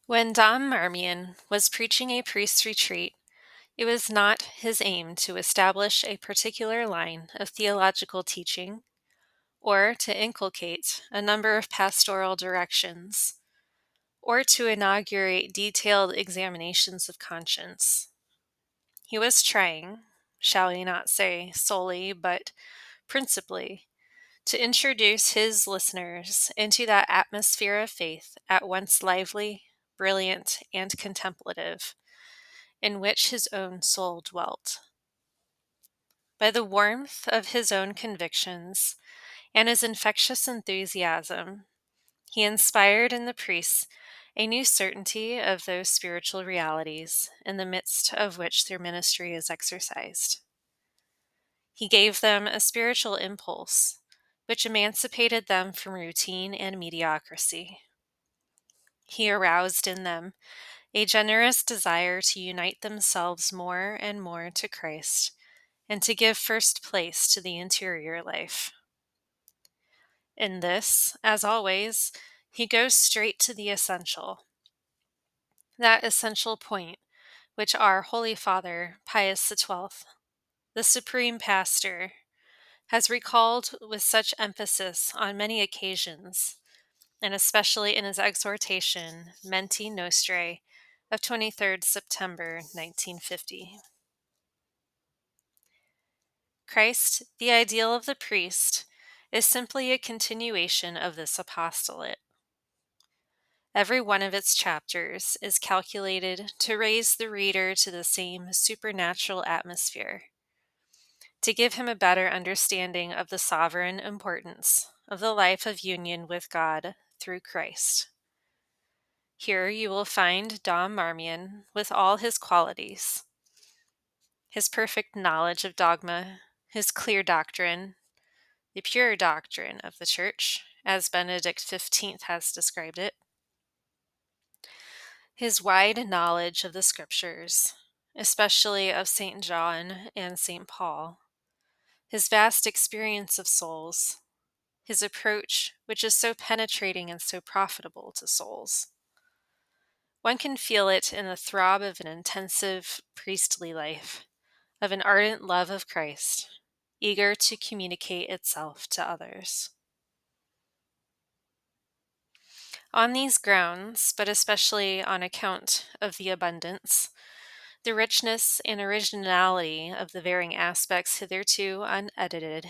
When Dom Marmion was preaching a priest's retreat, it was not his aim to establish a particular line of theological teaching or to inculcate a number of pastoral directions or to inaugurate detailed examinations of conscience. He was trying, shall we not say solely, but principally, to introduce his listeners into that atmosphere of faith at once lively, brilliant, and contemplative, in which his own soul dwelt. By the warmth of his own convictions and his infectious enthusiasm, he inspired in the priests a new certainty of those spiritual realities in the midst of which their ministry is exercised. He gave them a spiritual impulse, which emancipated them from routine and mediocrity. He aroused in them a generous desire to unite themselves more and more to Christ and to give first place to the interior life. In this, as always, he goes straight to the essential, that essential point which our Holy Father, Pius XII, the Supreme Pastor, has recalled with such emphasis on many occasions, and especially in his exhortation, Menti Nostrae, of 23rd September 1950. Christ, the ideal of the priest, is simply a continuation of this apostolate. Every one of its chapters is calculated to raise the reader to the same supernatural atmosphere, to give him a better understanding of the sovereign importance of the life of union with God through Christ. Here you will find Dom Marmion with all his qualities, his perfect knowledge of dogma, his clear doctrine, the pure doctrine of the Church, as Benedict XV has described it, his wide knowledge of the Scriptures, especially of St. John and St. Paul, his vast experience of souls, his approach, which is so penetrating and so profitable to souls. One can feel it in the throb of an intensive priestly life, of an ardent love of Christ, eager to communicate itself to others. On these grounds, but especially on account of the abundance, the richness and originality of the varying aspects hitherto unedited,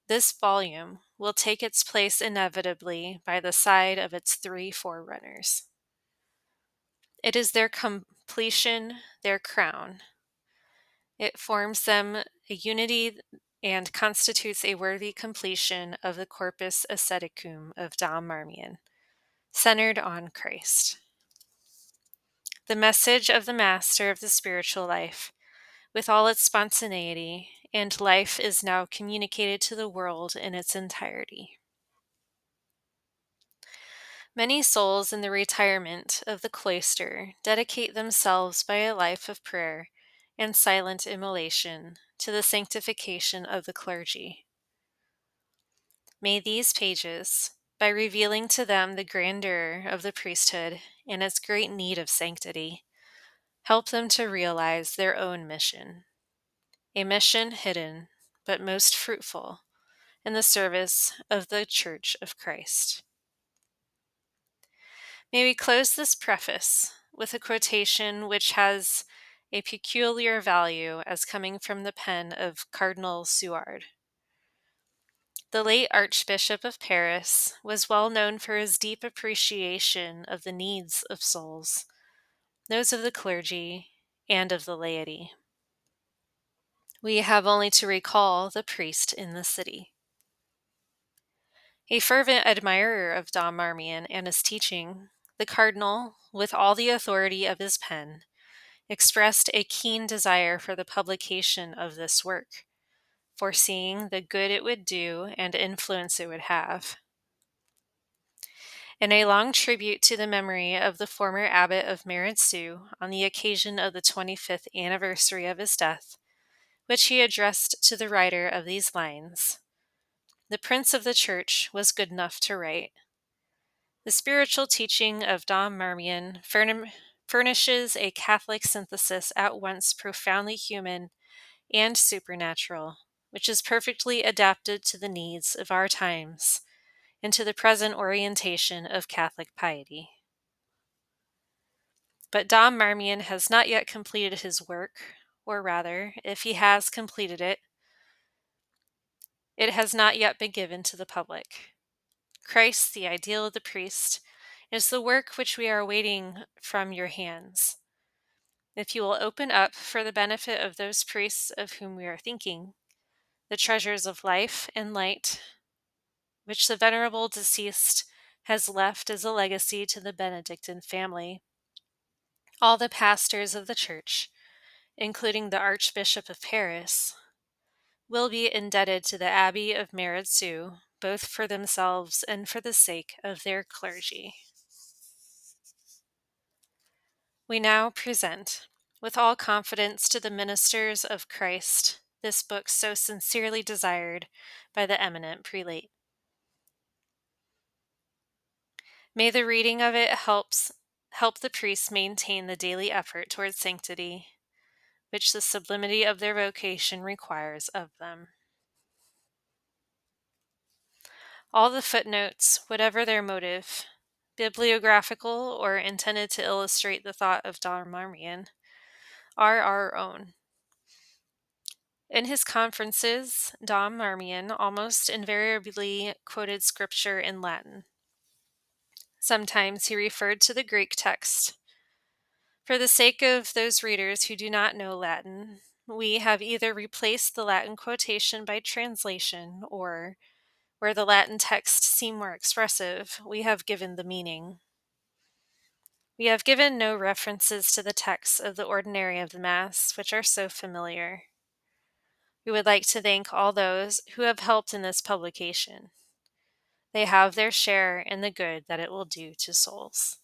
this volume will take its place inevitably by the side of its three forerunners. It is their completion, their crown. It forms them a unity and constitutes a worthy completion of the corpus asceticum of Dom Marmion, centered on Christ. The message of the Master of the spiritual life, with all its spontaneity and life, is now communicated to the world in its entirety. Many souls in the retirement of the cloister dedicate themselves by a life of prayer and silent immolation to the sanctification of the clergy. May these pages, by revealing to them the grandeur of the priesthood and its great need of sanctity, help them to realize their own mission, a mission hidden but most fruitful in the service of the Church of Christ. May we close this preface with a quotation which has a peculiar value as coming from the pen of Cardinal Suard. The late Archbishop of Paris was well known for his deep appreciation of the needs of souls, those of the clergy and of the laity. We have only to recall the priest in the city. A fervent admirer of Dom Marmion and his teaching, the cardinal, with all the authority of his pen, expressed a keen desire for the publication of this work, foreseeing the good it would do and influence it would have. In a long tribute to the memory of the former abbot of Meridsu on the occasion of the 25th anniversary of his death, which he addressed to the writer of these lines, the Prince of the Church was good enough to write, The spiritual teaching of Dom Marmion furnishes a Catholic synthesis at once profoundly human and supernatural, which is perfectly adapted to the needs of our times and to the present orientation of Catholic piety. But Dom Marmion has not yet completed his work, or rather, if he has completed it, it has not yet been given to the public. Christ, the ideal of the priest, is the work which we are awaiting from your hands. If you will open up, for the benefit of those priests of whom we are thinking, the treasures of life and light which the venerable deceased has left as a legacy to the Benedictine family, all the pastors of the Church, including the Archbishop of Paris, will be indebted to the Abbey of Meridsu, both for themselves and for the sake of their clergy. We now present, with all confidence to the ministers of Christ, this book so sincerely desired by the eminent prelate. May the reading of it help the priests maintain the daily effort towards sanctity, which the sublimity of their vocation requires of them. All the footnotes, whatever their motive, bibliographical or intended to illustrate the thought of Dom Marmion, are our own. In his conferences, Dom Marmion almost invariably quoted scripture in Latin. Sometimes he referred to the Greek text. For the sake of those readers who do not know Latin, we have either replaced the Latin quotation by translation, or, where the Latin text seemed more expressive, we have given the meaning. We have given no references to the texts of the Ordinary of the Mass, which are so familiar. We would like to thank all those who have helped in this publication. They have their share in the good that it will do to souls.